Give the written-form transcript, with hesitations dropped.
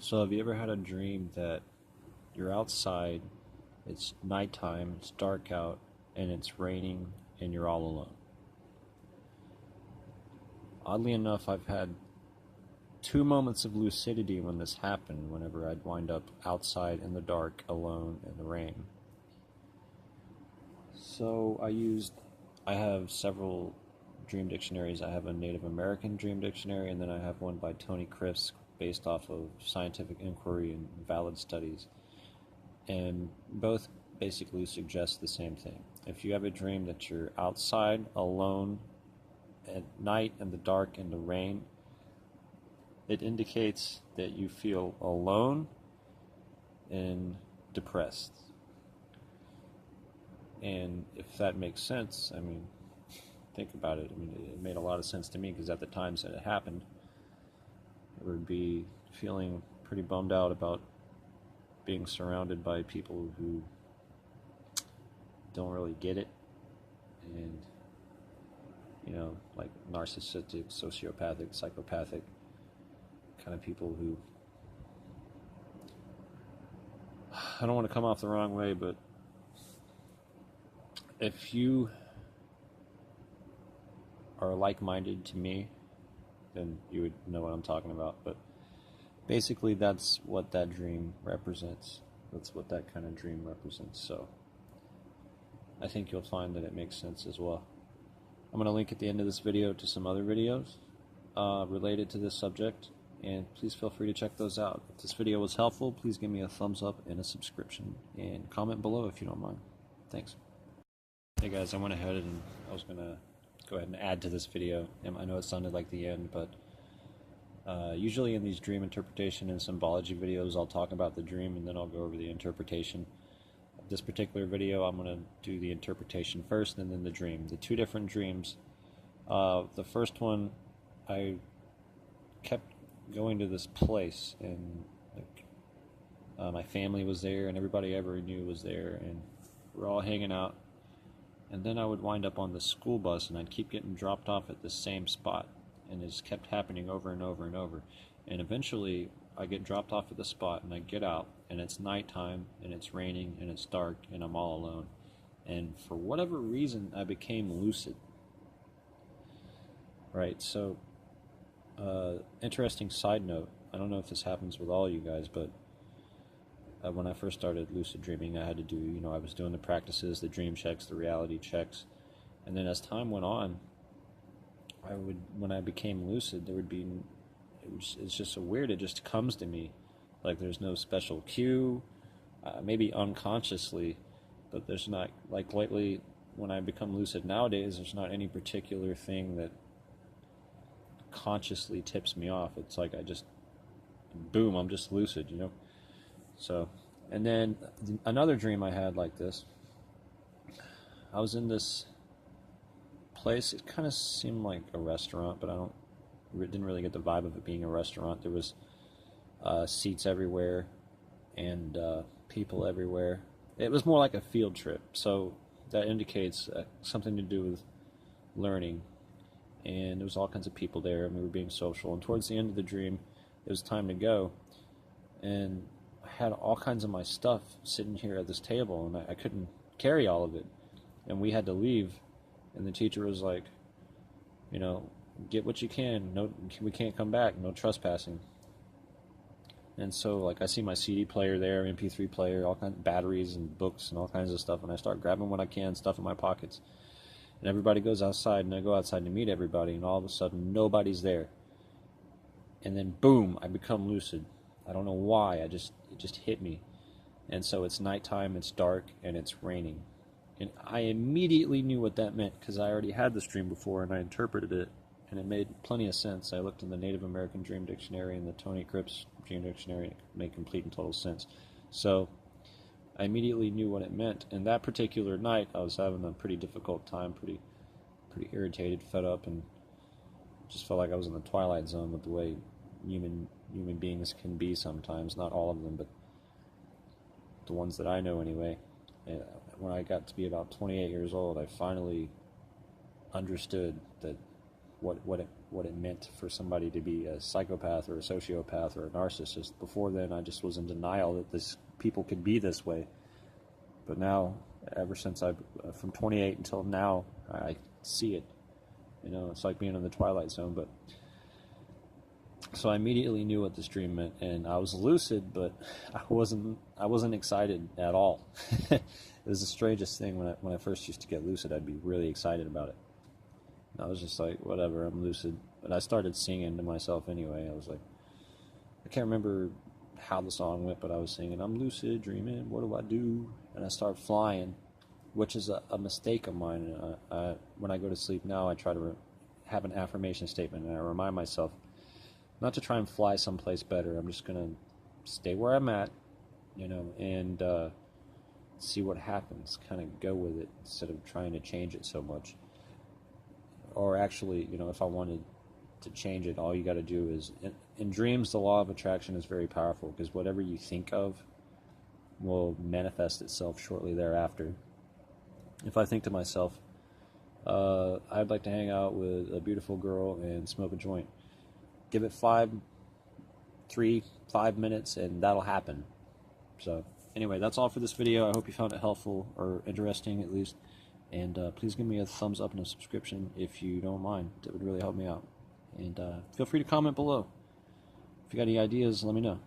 So have you ever had a dream that you're outside, it's nighttime, it's dark out, and it's raining, and you're all alone? Oddly enough, I've had two moments of lucidity when this happened, whenever I'd wind up outside in the dark, alone, in the rain. So I have several dream dictionaries. I have a Native American dream dictionary, and then I have one by Tony Cripps based off of scientific inquiry and valid studies. And both basically suggest the same thing. If you have a dream that you're outside, alone, at night, in the dark, in the rain, it indicates that you feel alone and depressed. And if that makes sense, I mean, think about it. I mean, it made a lot of sense to me, because at the times that it happened, I would be feeling pretty bummed out about being surrounded by people who don't really get it, and, like narcissistic, sociopathic, psychopathic kind of people who, I don't want to come off the wrong way, but if you are like-minded to me, then you would know what I'm talking about. But basically, that's what that dream represents. That's what that kind of dream represents. So I think you'll find that it makes sense as well. I'm going to link at the end of this video to some other videos related to this subject, and please feel free to check those out. If this video was helpful, please give me a thumbs up and a subscription, and comment below if you don't mind. Thanks. Hey guys, I went ahead and I was going to go ahead and add to this video. And I know it sounded like the end, but usually in these dream interpretation and symbology videos, I'll talk about the dream and then I'll go over the interpretation. This particular video, I'm going to do the interpretation first and then the dream. The two different dreams. The first one, I kept going to this place, and my family was there, and everybody I ever knew was there, and we're all hanging out. And then I would wind up on the school bus, and I'd keep getting dropped off at the same spot, and it just kept happening over and over and over. And eventually, I get dropped off at the spot, and I get out, and it's nighttime, and it's raining, and it's dark, and I'm all alone. And for whatever reason, I became lucid. Right, so, interesting side note, I don't know if this happens with all you guys, but when I first started lucid dreaming, I had to do, I was doing the practices, the dream checks, the reality checks, and then as time went on, when I became lucid, it's just so weird, it just comes to me, like there's no special cue, maybe unconsciously, but there's not, like lately, when I become lucid nowadays, there's not any particular thing that consciously tips me off. It's like boom, I'm just lucid, So, and then another dream I had like this, I was in this place, it kind of seemed like a restaurant, but didn't really get the vibe of it being a restaurant. There was seats everywhere, and people everywhere. It was more like a field trip, so that indicates something to do with learning, and there was all kinds of people there, and we were being social, and towards the end of the dream, it was time to go, and I had all kinds of my stuff sitting here at this table, and I couldn't carry all of it, and we had to leave, and the teacher was like, get what you can, no, we can't come back, no trespassing. And so, like, I see my CD player there, MP3 player, all kinds of batteries and books and all kinds of stuff, and I start grabbing what I can, stuff in my pockets, and everybody goes outside, and I go outside to meet everybody, and all of a sudden, nobody's there, and then boom, I become lucid. I don't know why, it just hit me. And so it's nighttime, it's dark, and it's raining. And I immediately knew what that meant, because I already had this dream before, and I interpreted it, and it made plenty of sense. I looked in the Native American Dream Dictionary and the Tony Cripps Dream Dictionary, and it made complete and total sense. So I immediately knew what it meant, and that particular night, I was having a pretty difficult time, pretty irritated, fed up, and just felt like I was in the Twilight Zone with the way human beings can be sometimes. Not all of them, but the ones that I know anyway. And when I got to be about 28 years old, I finally understood that what what it meant for somebody to be a psychopath or a sociopath or a narcissist. Before then, I just was in denial that this people could be this way. But now, ever since from 28 until now, I see it. You know, it's like being in the Twilight Zone. But so I immediately knew what this dream meant, and I was lucid, but I wasn't excited at all. It was the strangest thing. When I first used to get lucid, I'd be really excited about it. And I was just like, whatever, I'm lucid. But I started singing to myself anyway. I was like, I can't remember how the song went, but I was singing, I'm lucid dreaming, what do I do? And I start flying, which is a mistake of mine. When I go to sleep now, I try to have an affirmation statement, and I remind myself not to try and fly someplace better. I'm just going to stay where I'm at, you know, and see what happens, kind of go with it instead of trying to change it so much. Or actually, you know, if I wanted to change it, all you got to do is, in dreams, the law of attraction is very powerful, because whatever you think of will manifest itself shortly thereafter. If I think to myself, I'd like to hang out with a beautiful girl and smoke a joint, give it 5 minutes, and that'll happen. So anyway, that's all for this video. I hope you found it helpful, or interesting at least. And please give me a thumbs up and a subscription if you don't mind. That would really help me out. And feel free to comment below. If you got any ideas, let me know.